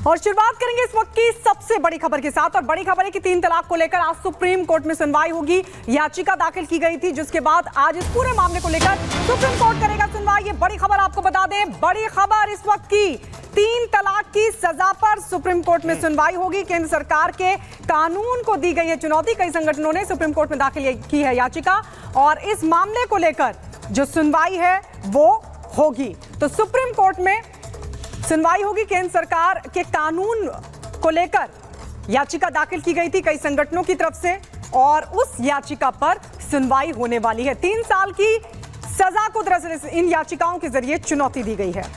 और शुरुआत करेंगे इस वक्त की सबसे बड़ी खबर के साथ। और बड़ी खबर है कि 3 तलाक को लेकर आज सुप्रीम कोर्ट में सुनवाई होगी। याचिका दाखिल की गई थी, जिसके बाद आज इस पूरे मामले को लेकर सुप्रीम कोर्ट करेगा सुनवाई। ये बड़ी खबर आपको बता दें, बड़ी खबर इस वक्त की 3 तलाक की सजा पर सुप्रीम कोर्ट में सुनवाई होगी। केंद्र सरकार के कानून को दी गई है चुनौती। कई संगठनों ने सुप्रीम कोर्ट में दाखिल की है याचिका और इस मामले को लेकर जो सुनवाई है वो होगी। तो सुप्रीम कोर्ट में सुनवाई होगी। केंद्र सरकार के कानून को लेकर याचिका दाखिल की गई थी कई संगठनों की तरफ से और उस याचिका पर सुनवाई होने वाली है। 3 साल की सजा को दरअसल इन याचिकाओं के जरिए चुनौती दी गई है।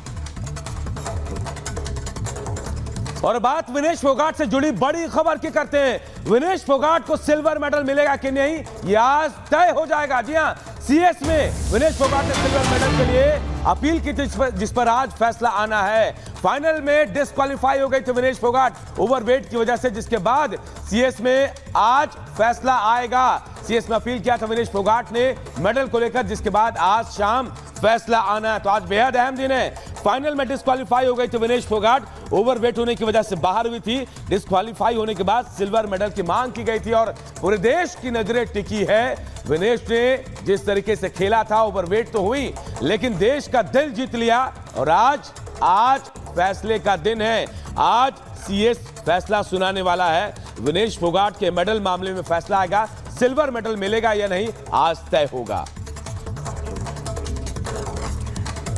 और बात विनेश फोगाट से जुड़ी बड़ी खबर की करते हैं। विनेश फोगाट को सिल्वर मेडल मिलेगा कि नहीं, यह आज तय हो जाएगा। जी हां, सीएस में विनेश फोगाट ने सिल्वर मेडल के लिए अपील की थी, जिस पर आज फैसला आना है। फाइनल में डिस्क्वालीफाई हो गई थी विनेश फोगाट ओवरवेट की वजह से, जिसके बाद सीएस में आज फैसला आएगा। सीएस में अपील किया था विनेश फोगाट ने मेडल को लेकर, जिसके बाद आज शाम फैसला आना है। तो आज बेहद अहम दिन है। फाइनल में डिस्क्वालीफाई हो गई थी विनेश फोगाट, ओवरवेट होने की वजह से बाहर हुई थी। डिस्क्वालीफाई होने के बाद सिल्वर मेडल की मांग की गई थी और पूरे देश की नजरें टिकी है। विनेश ने जिस तरीके से खेला था, ओवरवेट तो हुई लेकिन देश का दिल जीत लिया। और आज फैसले का दिन है। आज सीएस फैसला सुनाने वाला है। विनेश फोगाट के मेडल मामले में फैसला आएगा। सिल्वर मेडल मिलेगा या नहीं, आज तय होगा।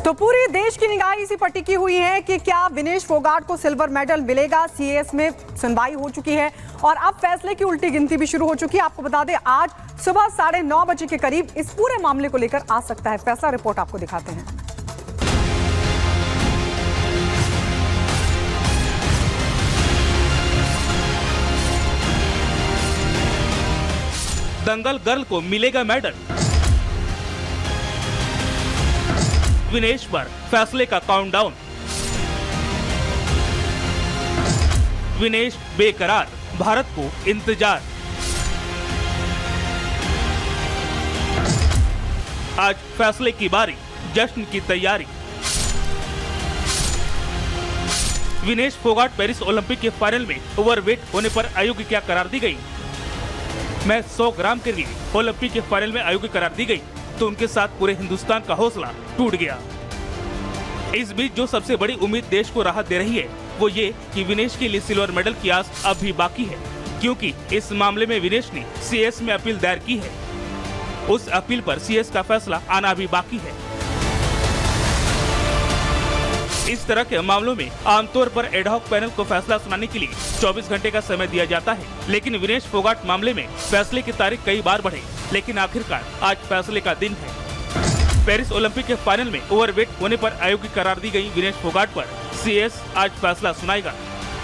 तो पूरे देश की निगाह इसी पर टिकी हुई है कि क्या विनेश फोगाट को सिल्वर मेडल मिलेगा। सीएस में सुनवाई हो चुकी है और अब फैसले की उल्टी गिनती भी शुरू हो चुकी है। आपको बता दें, आज सुबह 9:30 बजे के करीब इस पूरे मामले को लेकर आ सकता है फैसला। रिपोर्ट आपको दिखाते हैं। दंगल गर्ल को मिलेगा मेडल। विनेश पर फैसले का काउंटडाउन। विनेश बेकरार, भारत को इंतजार। आज फैसले की बारी, जश्न की तैयारी। विनेश फोगाट पेरिस ओलंपिक के फाइनल में ओवरवेट होने पर अयोग्य क्या करार दी गई। मैं 100 ग्राम के लिए ओलंपिक के फाइनल में अयोग्य करार दी गई तो उनके साथ पूरे हिंदुस्तान का हौसला टूट गया। इस बीच जो सबसे बड़ी उम्मीद देश को राहत दे रही है वो ये कि विनेश के लिए सिल्वर मेडल की आस अब भी बाकी है, क्योंकि इस मामले में विनेश ने सीएस में अपील दायर की है। उस अपील पर सीएस का फैसला आना भी बाकी है। इस तरह के मामलों में आमतौर पर एडहॉक पैनल को फैसला सुनाने के लिए 24 घंटे का समय दिया जाता है, लेकिन विनेश फोगाट मामले में फैसले की तारीख कई बार बढ़े, लेकिन आखिरकार आज फैसले का दिन है। पेरिस ओलंपिक के फाइनल में ओवरवेट होने पर अयोग्य करार दी गई विनेश फोगाट पर सीएस आज फैसला सुनाएगा।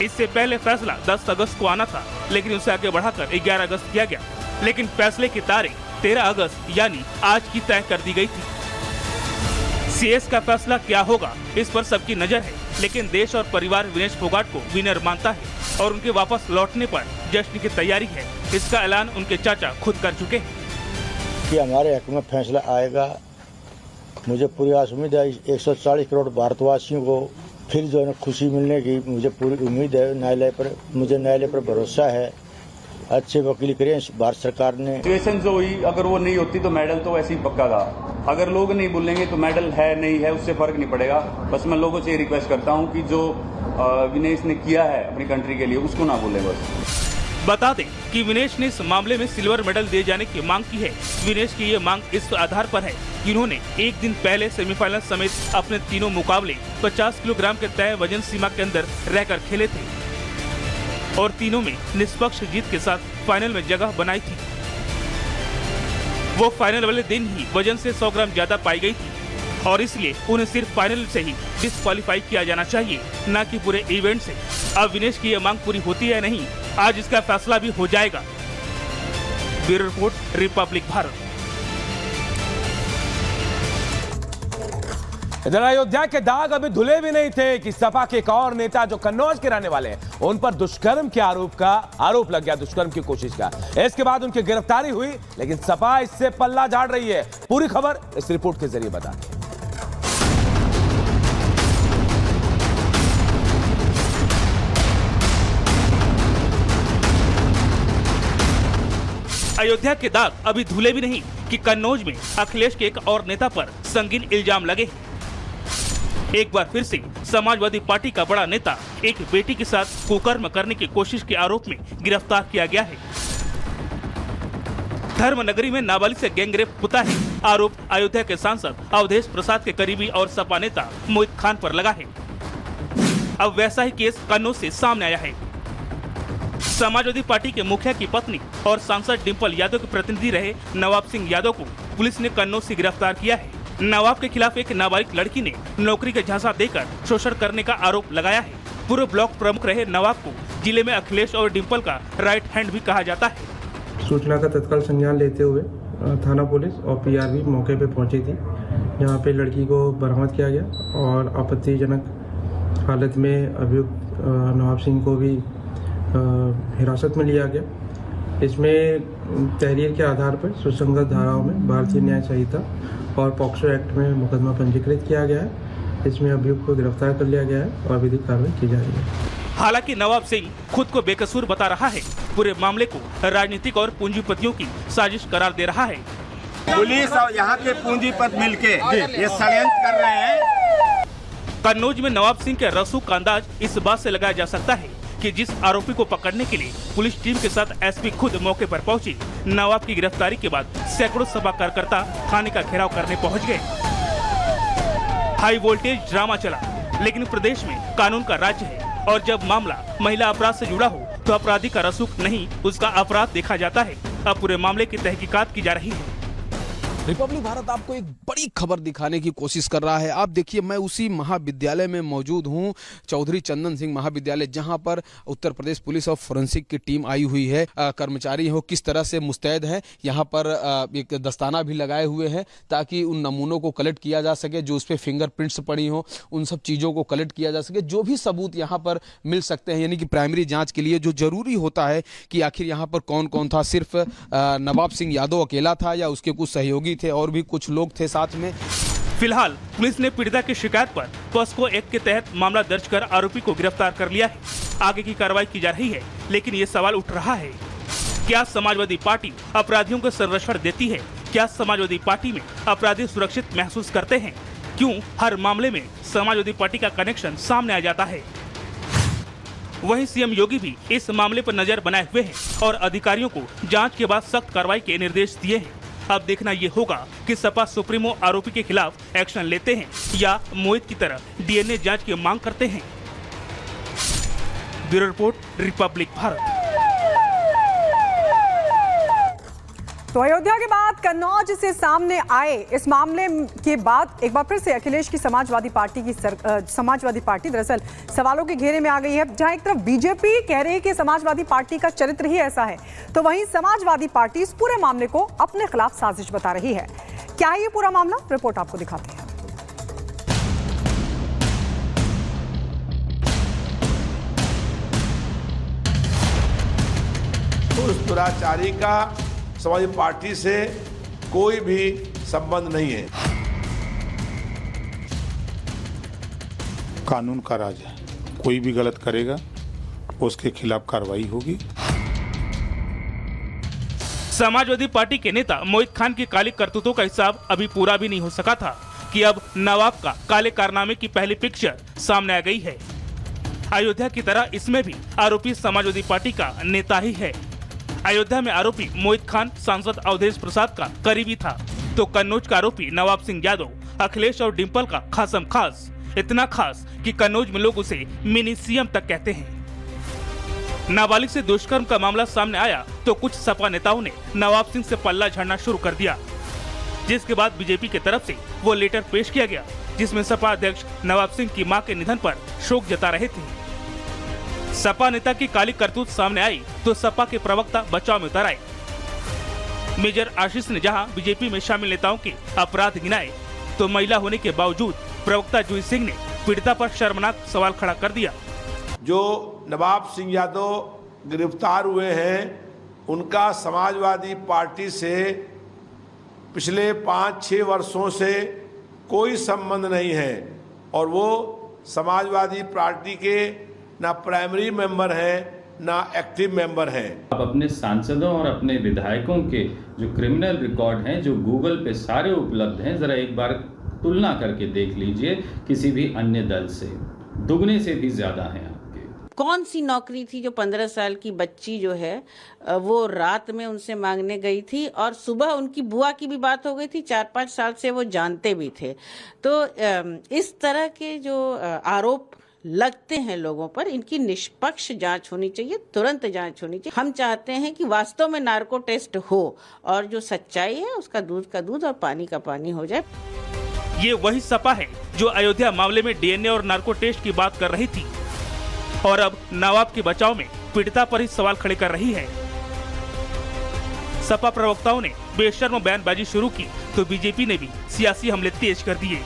इससे पहले फैसला 10 अगस्त को आना था, लेकिन उसे आगे बढ़ाकर 11 अगस्त किया गया। लेकिन फैसले की तारीख 13 अगस्त यानी आज की तय कर दी गई थी। सीएस का फैसला क्या होगा, इस पर सबकी नजर है, लेकिन देश और परिवार विनेश फोगाट को विनर मानता है और उनके वापस लौटने पर जश्न की तैयारी है। इसका ऐलान उनके चाचा खुद कर चुके हैं कि हमारे हक में फैसला आएगा। मुझे पूरी आस उम्मीद है 140 करोड़ भारतवासियों को फिर जो है खुशी मिलने की मुझे पूरी उम्मीद है। न्यायालय पर भरोसा है। अच्छे वकील करें भारत सरकार ने। सिचुएशन जो हुई, अगर वो नहीं होती तो मेडल तो वैसे ही पक्का था। अगर लोग नहीं बोलेंगे तो मेडल है नहीं है उससे फर्क नहीं पड़ेगा। बस मैं लोगों से रिक्वेस्ट करता हूँ कि जो विनेश ने किया है अपनी कंट्री के लिए उसको ना भूले। बस बता दें कि विनेश ने इस मामले में सिल्वर मेडल दिए जाने की मांग की है। विनेश की ये मांग इस आधार पर है कि उन्होंने एक दिन पहले सेमीफाइनल समेत अपने तीनों मुकाबले 50 किलोग्राम के तय वजन सीमा के अंदर रहकर खेले थे और तीनों में निष्पक्ष जीत के साथ फाइनल में जगह बनाई थी। वो फाइनल वाले दिन ही वजन से 100 ग्राम ज्यादा पाई गई थी और इसलिए उन्हें सिर्फ फाइनल से ही डिस्क्वालीफाई किया जाना चाहिए, न कि पूरे इवेंट से। अब विनेश की यह मांग पूरी होती है नहीं, आज इसका फैसला भी हो जाएगा। Bureau report, Republic Bharat. इधर अयोध्या के दाग अभी धुले भी नहीं थे कि सपा के एक और नेता जो कन्नौज के रहने वाले हैं, उन पर दुष्कर्म के आरोप लग गया, दुष्कर्म की कोशिश का। इसके बाद उनकी गिरफ्तारी हुई, लेकिन सपा इससे पल्ला झाड़ रही है। पूरी खबर इस रिपोर्ट के जरिए बता दें। अयोध्या के दाग अभी धुले भी नहीं कि कन्नौज में अखिलेश के एक और नेता पर संगीन इल्जाम लगे। एक बार फिर से समाजवादी पार्टी का बड़ा नेता एक बेटी के साथ कुकर्म करने की कोशिश के आरोप में गिरफ्तार किया गया है। धर्मनगरी में नाबालिग से गैंगरेप होता है। आरोप अयोध्या के सांसद अवधेश प्रसाद के करीबी और सपा नेता मोहित खान पर लगा है। अब वैसा ही केस कन्नौज से सामने आया है। समाजवादी पार्टी के मुखिया की पत्नी और सांसद डिंपल यादव के प्रतिनिधि रहे नवाब सिंह यादव को पुलिस ने कन्नौज से गिरफ्तार किया है। नवाब के खिलाफ एक नाबालिग लड़की ने नौकरी का झांसा देकर शोषण करने का आरोप लगाया है। पूर्व ब्लॉक प्रमुख रहे नवाब को जिले में अखिलेश और डिंपल का राइट हैंड भी कहा जाता है। सूचना का तत्काल संज्ञान लेते हुए थाना पुलिस और पीआरबी मौके पर पहुंची थी, जहां पे लड़की को बरामद किया गया और आपत्तिजनक हालत में अभियुक्त नवाब सिंह को भी हिरासत में लिया गया। इसमें तहरीर के आधार पर सुसंगत धाराओं में भारतीय न्याय संहिता और पॉक्सो एक्ट में मुकदमा पंजीकृत किया गया है। इसमें अभियुक्त को गिरफ्तार कर लिया गया है और विधिक कार्रवाई की जा रही है। हालांकि नवाब सिंह खुद को बेकसूर बता रहा है। पूरे मामले को राजनीतिक और पूंजीपतियों की साजिश करार दे रहा है। पुलिस और यहाँ के पूंजीपति मिलके ये षड्यंत्र कर रहे हैं। कन्नौज में नवाब सिंह के रसूख का अंदाज इस बात से लगाया जा सकता है कि जिस आरोपी को पकड़ने के लिए पुलिस टीम के साथ एसपी खुद मौके पर पहुंची, नवाब की गिरफ्तारी के बाद सैकड़ों सपा कार्यकर्ता थाने का घेराव करने पहुंच गए। हाई वोल्टेज ड्रामा चला, लेकिन प्रदेश में कानून का राज्य है और जब मामला महिला अपराध से जुड़ा हो तो अपराधी का रसूख नहीं, उसका अपराध देखा जाता है। अब पूरे मामले की तहकीकात की जा रही है। रिपब्लिक भारत आपको एक बड़ी खबर दिखाने की कोशिश कर रहा है। आप देखिए, मैं उसी महाविद्यालय में मौजूद हूं, चौधरी चंदन सिंह महाविद्यालय, जहां पर उत्तर प्रदेश पुलिस और फोरेंसिक की टीम आई हुई है। कर्मचारी हो किस तरह से मुस्तैद है, यहां पर एक दस्ताना भी लगाए हुए हैं ताकि उन नमूनों को कलेक्ट किया जा सके, जो उस पर फिंगरप्रिंट्स पड़ी हो, उन सब चीज़ों को कलेक्ट किया जा सके, जो भी सबूत यहाँ पर मिल सकते हैं। यानी कि प्राइमरी जाँच के लिए जो जरूरी होता है कि आखिर यहाँ पर कौन कौन था, सिर्फ नवाब सिंह यादव अकेला था या उसके कुछ सहयोगी थे और भी कुछ लोग थे साथ में। फिलहाल पुलिस ने पीड़िता की शिकायत पर पॉस्को एक्ट के तहत मामला दर्ज कर आरोपी को गिरफ्तार कर लिया है। आगे की कार्रवाई की जा रही है, लेकिन ये सवाल उठ रहा है, क्या समाजवादी पार्टी अपराधियों को संरक्षण देती है? क्या समाजवादी पार्टी में अपराधी सुरक्षित महसूस करते हैं? क्यों हर मामले में समाजवादी पार्टी का कनेक्शन सामने आ जाता है? वहीं सीएम योगी भी इस मामले पर नजर बनाए हुए हैं और अधिकारियों को जांच के बाद सख्त कार्रवाई के निर्देश दिए हैं। अब देखना ये होगा कि सपा सुप्रीमो आरोपी के खिलाफ एक्शन लेते हैं या मोहित की तरह डीएनए जांच की मांग करते हैं। Bureau report, Republic Bharat. तो अयोध्या के बाद कन्नौज से सामने आए इस मामले के बाद एक बार फिर से अखिलेश की समाजवादी पार्टी दरअसल सवालों के घेरे में आ गई है। जहां एक तरफ बीजेपी कह रही है कि समाजवादी पार्टी का चरित्र ही ऐसा है, तो वहीं समाजवादी पार्टी इस पूरे मामले को अपने खिलाफ साजिश बता रही है। क्या है ये पूरा मामला, रिपोर्ट आपको दिखाते हैं। उस दुराचारी का समाजवादी पार्टी से कोई भी संबंध नहीं है। कानून का राज है, कोई भी गलत करेगा उसके खिलाफ कार्रवाई होगी। समाजवादी पार्टी के नेता मोहित खान की काली करतूतों का हिसाब अभी पूरा भी नहीं हो सका था कि अब नवाब का काले कारनामे की पहली पिक्चर सामने आ गई है। अयोध्या की तरह इसमें भी आरोपी समाजवादी पार्टी का नेता ही है। अयोध्या में आरोपी मोहित खान सांसद अवधेश प्रसाद का करीबी था, तो कन्नौज का आरोपी नवाब सिंह यादव अखिलेश और डिंपल का खासम खास, इतना खास कि कन्नौज में लोग उसे मिनी सीएम तक कहते हैं। नाबालिग से दुष्कर्म का मामला सामने आया तो कुछ सपा नेताओं ने नवाब सिंह से पल्ला झाड़ना शुरू कर दिया, जिसके बाद बीजेपी की तरफ से वो लेटर पेश किया गया, जिसमें सपा अध्यक्ष नवाब सिंह की मां के निधन पर शोक जता रहे थे। सपा नेता की काली करतूत सामने आई तो सपा के प्रवक्ता बचाव में उतर आए। मेजर आशीष ने जहां बीजेपी में शामिल नेताओं के अपराध गिनाए, तो महिला होने के बावजूद प्रवक्ता जूही सिंह ने पीड़िता पर शर्मनाक सवाल खड़ा कर दिया। जो नवाब सिंह यादव गिरफ्तार हुए हैं, उनका समाजवादी पार्टी से पिछले 5-6 वर्षों से कोई संबंध नहीं है और वो समाजवादी पार्टी के ना प्राइमरी मेंबर हैं ना एक्टिव मेंबर हैं। आप अपने सांसदों और अपने विधायकों के जो क्रिमिनल रिकॉर्ड हैं, जो गूगल पे सारे उपलब्ध हैं, जरा एक बार तुलना करके देख लीजिए किसी भी अन्य दल से, दुगने से भी ज्यादा हैं आपके। कौन सी नौकरी थी जो 15 साल की बच्ची जो है वो रात में उनसे मांगने गई थी और सुबह उनकी बुआ की भी बात हो गई थी, 4-5 साल से वो जानते भी थे। तो इस तरह के जो आरोप लगते हैं लोगों पर, इनकी निष्पक्ष जांच होनी चाहिए, तुरंत जांच होनी चाहिए। हम चाहते हैं कि वास्तव में नार्को टेस्ट हो और जो सच्चाई है उसका दूध का दूध और पानी का पानी हो जाए। ये वही सपा है जो अयोध्या मामले में डीएनए और नार्को टेस्ट की बात कर रही थी और अब नवाब के बचाव में पीड़िता पर ही सवाल खड़े कर रही है। सपा प्रवक्ताओं ने बेशर्म बयानबाजी शुरू की तो बीजेपी ने भी सियासी हमले तेज कर दिए।